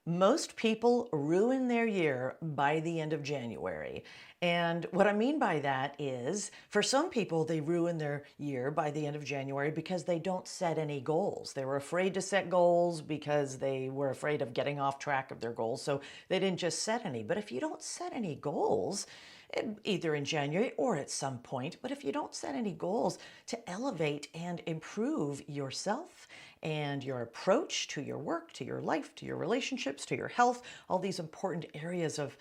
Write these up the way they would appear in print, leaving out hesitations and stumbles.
Most people ruin their year by the end of January. And what I mean by that is, for some people, they ruin their year by the end of January because they don't set any goals. They were afraid to set goals because they were afraid of getting off track of their goals. So they didn't just set any. But if you don't set any goals, either in January or at some point, but if you don't set any goals to elevate and improve yourself and your approach to your work, to your life, to your relationships, to your health, all these important areas of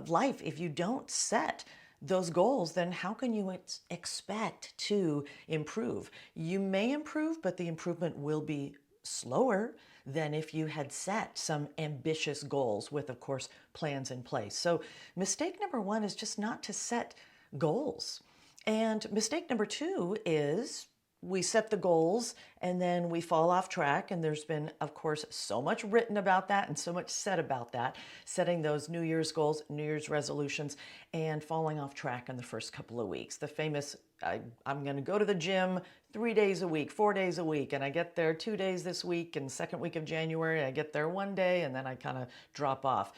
life, if you don't set those goals, then how can you expect to improve? You may improve, but the improvement will be slower than if you had set some ambitious goals with, of course, plans in place. So mistake number one is just not to set goals. And mistake number two is we set the goals and then we fall off track. And there's been, of course, so much written about that and so much said about that, setting those New Year's goals, New Year's resolutions, and falling off track in the first couple of weeks. The famous, I'm going to go to the gym 3 days a week, 4 days a week, and I get there 2 days this week, and second week of January, I get there 1 day, and then I kind of drop off.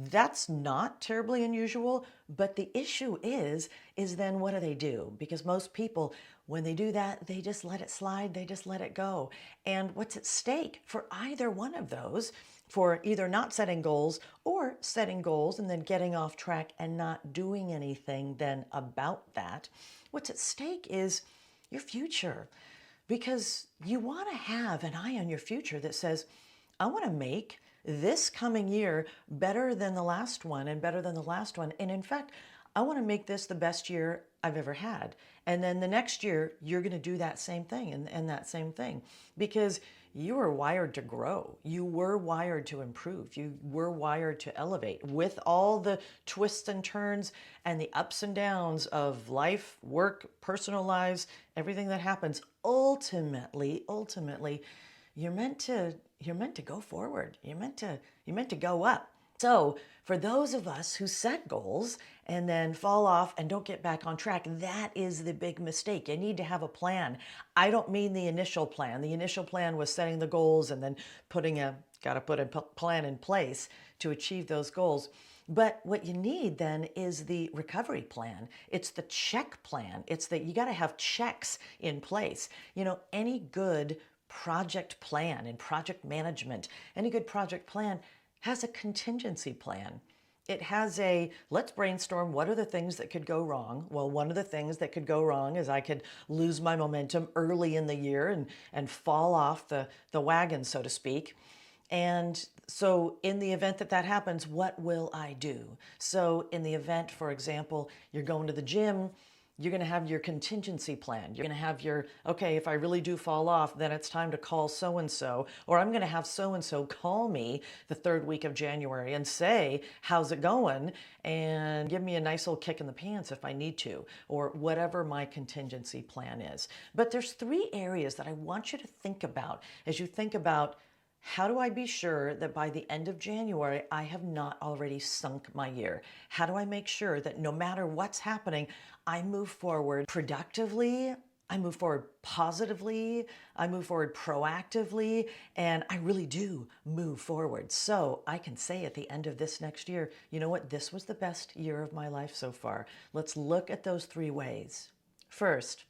That's not terribly unusual, but the issue is then what do? Because most people, when they do that, they just let it slide, they just let it go. And what's at stake for either one of those, for either not setting goals or setting goals and then getting off track and not doing anything then about that, what's at stake is your future. Because you want to have an eye on your future that says, I want to make this coming year better than the last one and better than the last one. And in fact, I want to make this the best year I've ever had. And then the next year, you're going to do that same thing and that same thing because you were wired to grow. You were wired to improve. You were wired to elevate with all the twists and turns and the ups and downs of life, work, personal lives, everything that happens. Ultimately, you're meant to go forward. You're meant to go up. So for those of us who set goals and then fall off and don't get back on track, that is the big mistake. You need to have a plan. I don't mean the initial plan. The initial plan was setting the goals and then got to put a plan in place to achieve those goals. But what you need then is the recovery plan. It's the check plan. It's that you got to have checks in place. You know, any good project plan and project management, any good project plan has a contingency plan. It has let's brainstorm what are the things that could go wrong. Well, one of the things that could go wrong is I could lose my momentum early in the year and fall off the wagon, so to speak. And so in the event that happens, what will I do? So in the event, for example, you're going to the gym, you're going to have your contingency plan. You're going to have okay, if I really do fall off, then it's time to call so-and-so, or I'm going to have so-and-so call me the third week of January and say, how's it going? And give me a nice little kick in the pants if I need to, or whatever my contingency plan is. But there's 3 areas that I want you to think about as you think about how do I be sure that by the end of January, I have not already sunk my year? How do I make sure that no matter what's happening, I move forward productively, I move forward positively, I move forward proactively, and I really do move forward. So I can say at the end of this next year, you know what? This was the best year of my life so far. Let's look at those 3 ways. First,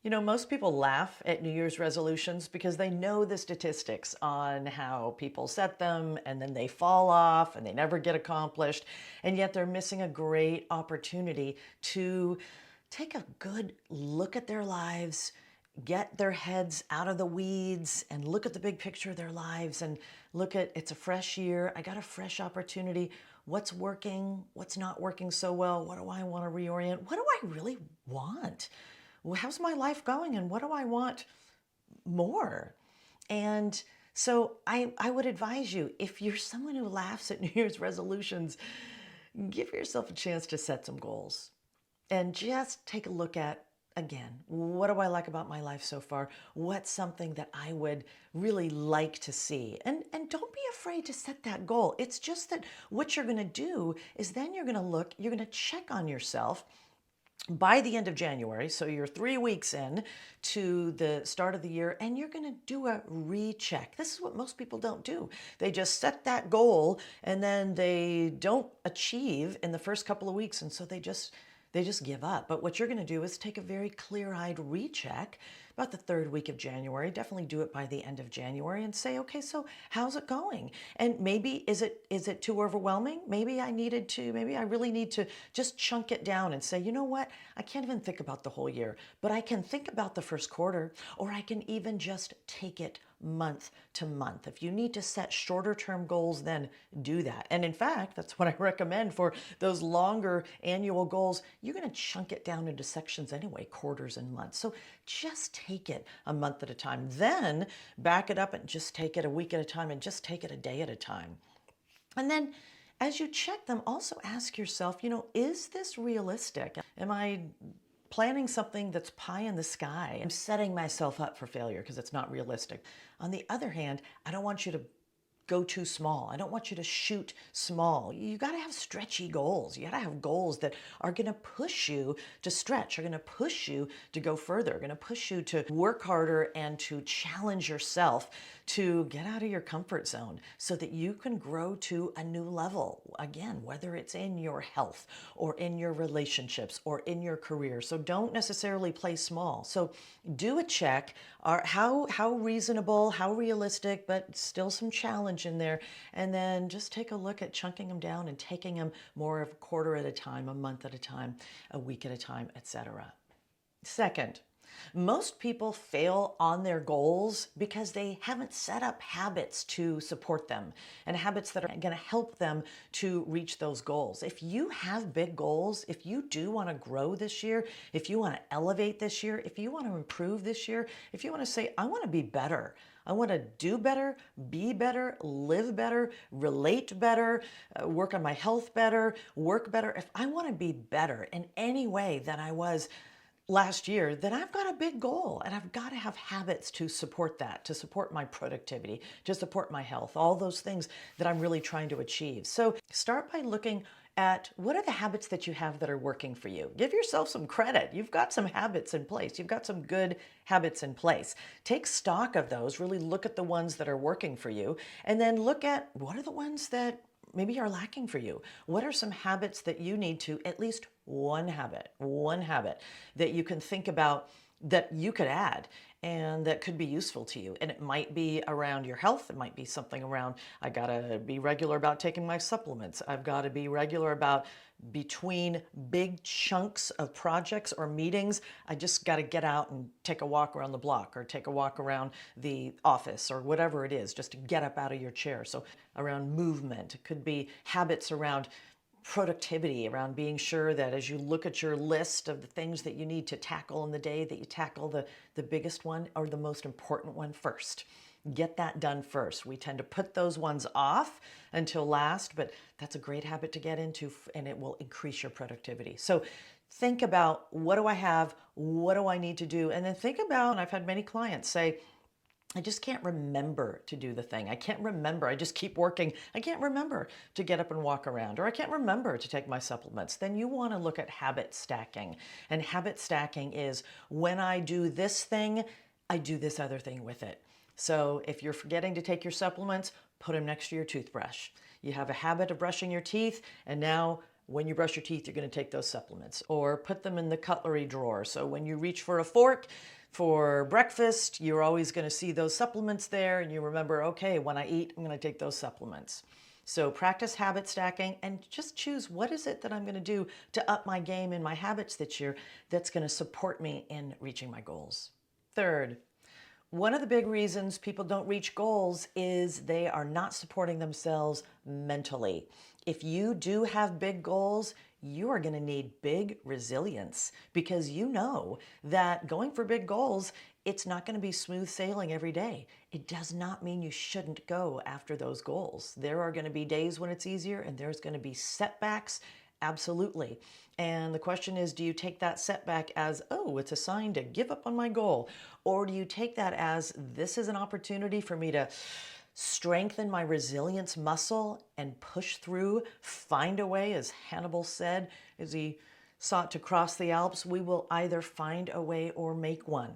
you know, most people laugh at New Year's resolutions because they know the statistics on how people set them and then they fall off and they never get accomplished. And yet they're missing a great opportunity to take a good look at their lives, get their heads out of the weeds and look at the big picture of their lives and look at it's a fresh year. I got a fresh opportunity. What's working? What's not working so well? What do I want to reorient? What do I really want? Well, how's my life going and what do I want more? And so I would advise you, if you're someone who laughs at New Year's resolutions, give yourself a chance to set some goals and just take a look at, again, what do I like about my life so far? What's something that I would really like to see? And don't be afraid to set that goal. It's just that what you're going to do is then you're going to check on yourself by the end of January, so you're 3 weeks in to the start of the year, and you're going to do a recheck. This is what most people don't do. They just set that goal and then they don't achieve in the first couple of weeks, and so they just give up. But what you're going to do is take a very clear-eyed recheck about the third week of January. Definitely do it by the end of January and say, okay, so how's it going? And maybe is it too overwhelming? Maybe I really need to just chunk it down and say, you know what? I can't even think about the whole year, but I can think about the first quarter, or I can even just take it month to month. If you need to set shorter term goals, then do that. And in fact, that's what I recommend for those longer annual goals. You're going to chunk it down into sections anyway, quarters and months. So just take it a month at a time. Then back it up and just take it a week at a time, and just take it a day at a time. And then as you check them, also ask yourself, is this realistic? Am I planning something that's pie in the sky? I'm setting myself up for failure because it's not realistic. On the other hand, I don't want you to go too small. I don't want you to shoot small. You got to have stretchy goals. You got to have goals that are going to push you to stretch, are going to push you to go further, are going to push you to work harder and to challenge yourself to get out of your comfort zone so that you can grow to a new level. Again, whether it's in your health or in your relationships or in your career. So don't necessarily play small. So do a check. How reasonable, how realistic, but still some challenge in there. And then just take a look at chunking them down and taking them more of a quarter at a time, a month at a time, a week at a time, etc. Second, most people fail on their goals because they haven't set up habits to support them, and habits that are going to help them to reach those goals. If you have big goals, if you do want to grow this year, if you want to elevate this year, if you want to improve this year, if you want to say, I want to be better, I want to do better, be better, live better, relate better, work on my health better, work better. If I want to be better in any way than I was last year, then I've got a big goal, and I've got to have habits to support that, to support my productivity, to support my health, all those things that I'm really trying to achieve. So start by looking at what are the habits that you have that are working for you. Give yourself some credit. You've got some habits in place. You've got some good habits in place. Take stock of those, really look at the ones that are working for you, and then look at what are the ones that maybe are lacking for you. What are some habits that you need to, at least one habit that you can think about that you could add and that could be useful to you. And it might be around your health. It might be something around, I gotta be regular about taking my supplements. I've got to be regular about between big chunks of projects or meetings. I just got to get out and take a walk around the block or take a walk around the office or whatever it is, just to get up out of your chair. So around movement, it could be habits around productivity, around being sure that as you look at your list of the things that you need to tackle in the day, that you tackle the biggest one or the most important one first. Get that done first. We tend to put those ones off until last, but that's a great habit to get into, and it will increase your productivity. So think about, what do I have? What do I need to do? And then think about, and I've had many clients say, I just can't remember to do the thing. I can't remember. I just keep working. I can't remember to get up and walk around, or I can't remember to take my supplements. Then you want to look at habit stacking. And habit stacking is when I do this thing, I do this other thing with it. So if you're forgetting to take your supplements, put them next to your toothbrush. You have a habit of brushing your teeth, and now when you brush your teeth, you're going to take those supplements. Or put them in the cutlery drawer. So when you reach for a fork for breakfast, you're always going to see those supplements there, and you remember, okay, when I eat, I'm going to take those supplements. So practice habit stacking and just choose, what is it that I'm going to do to up my game in my habits this year that's going to support me in reaching my goals. Third, one of the big reasons people don't reach goals is they are not supporting themselves mentally. If you do have big goals, you are going to need big resilience, because you know that going for big goals, it's not going to be smooth sailing every day. It does not mean you shouldn't go after those goals. There are going to be days when it's easier, and there's going to be setbacks. Absolutely. And the question is, do you take that setback as, oh, it's a sign to give up on my goal? Or do you take that as, this is an opportunity for me to strengthen my resilience muscle and push through, find a way, as Hannibal said, as he sought to cross the Alps, we will either find a way or make one.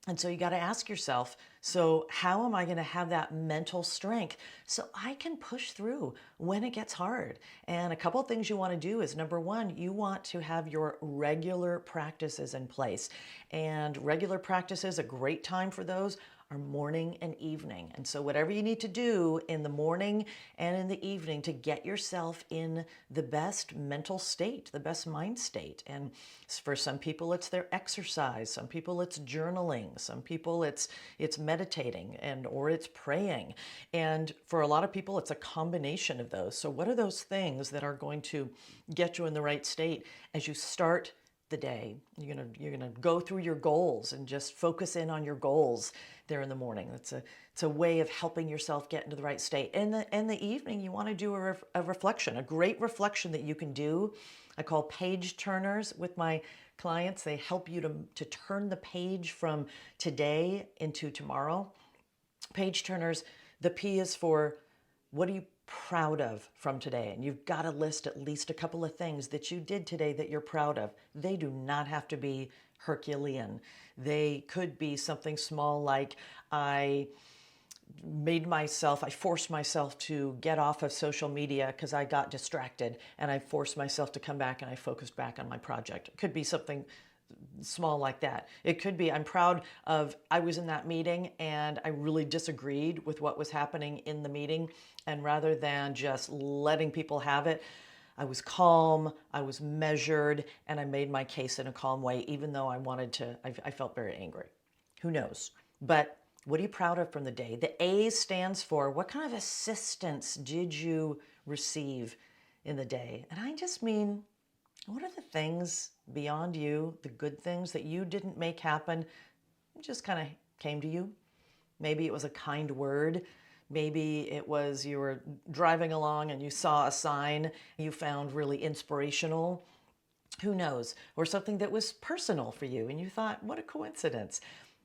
And so you got to ask yourself, so how am I going to have that mental strength so I can push through when it gets hard? And a couple of things you want to do is, number one, you want to have your regular practices in place. And regular practices, a great time for those are morning and evening. And so whatever you need to do in the morning and in the evening to get yourself in the best mental state, the best mind state. And for some people it's their exercise, some people it's journaling, some people it's meditating and or it's praying. And for a lot of people it's a combination of those. So what are those things that are going to get you in the right state as you start the day? You're gonna go through your goals and just focus in on your goals there in the morning. It's a way of helping yourself get into the right state. In the evening, you want to do a reflection, a great reflection that you can do. I call page turners with my clients. They help you to turn the page from today into tomorrow. Page turners, the P is for what are you proud of from today? And you've got to list at least a couple of things that you did today that you're proud of. They do not have to be Herculean. They could be something small like I forced myself to get off of social media because I got distracted, and I forced myself to come back and I focused back on my project. It could be something small like that. It could be I'm proud of I was in that meeting and I really disagreed with what was happening in the meeting, and rather than just letting people have it, I was calm, I was measured, and I made my case in a calm way, even though I felt very angry. Who knows? But what are you proud of from the day? The A stands for what kind of assistance did you receive in the day? And I just mean, what are the things beyond you, the good things that you didn't make happen, just kind of came to you? Maybe it was a kind word. Maybe it was you were driving along and you saw a sign you found really inspirational. Who knows? Or something that was personal for you and you thought, what a coincidence.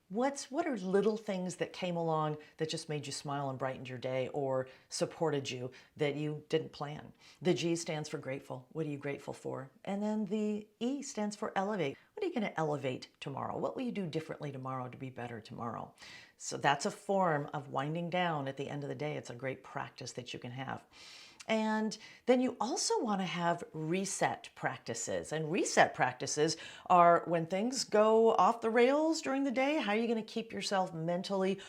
What are little things that came along that just made you smile and brightened your day or supported you that you didn't plan? The G stands for grateful. What are you grateful for? And then the E stands for elevate. What are you going to elevate tomorrow? What will you do differently tomorrow to be better tomorrow? So that's a form of winding down at the end of the day. It's a great practice that you can have. And then you also want to have reset practices. And reset practices are when things go off the rails during the day, how are you going to keep yourself mentally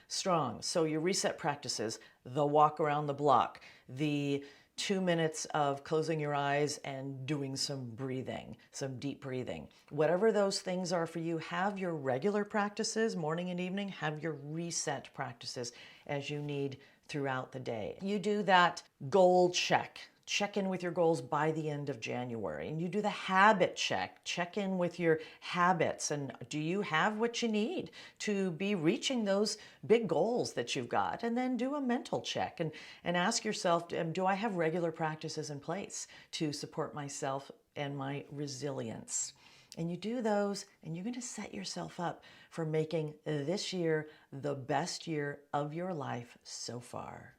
strong? So your reset practices, the walk around the block, the 2 minutes of closing your eyes and doing some breathing, some deep breathing. Whatever those things are for you, have your regular practices, morning and evening, have your reset practices as you need throughout the day. You do that goal check. Check in with your goals by the end of January. And you do the habit check. Check in with your habits. And do you have what you need to be reaching those big goals that you've got? And then do a mental check and ask yourself, do I have regular practices in place to support myself and my resilience? And you do those, and you're going to set yourself up for making this year the best year of your life so far.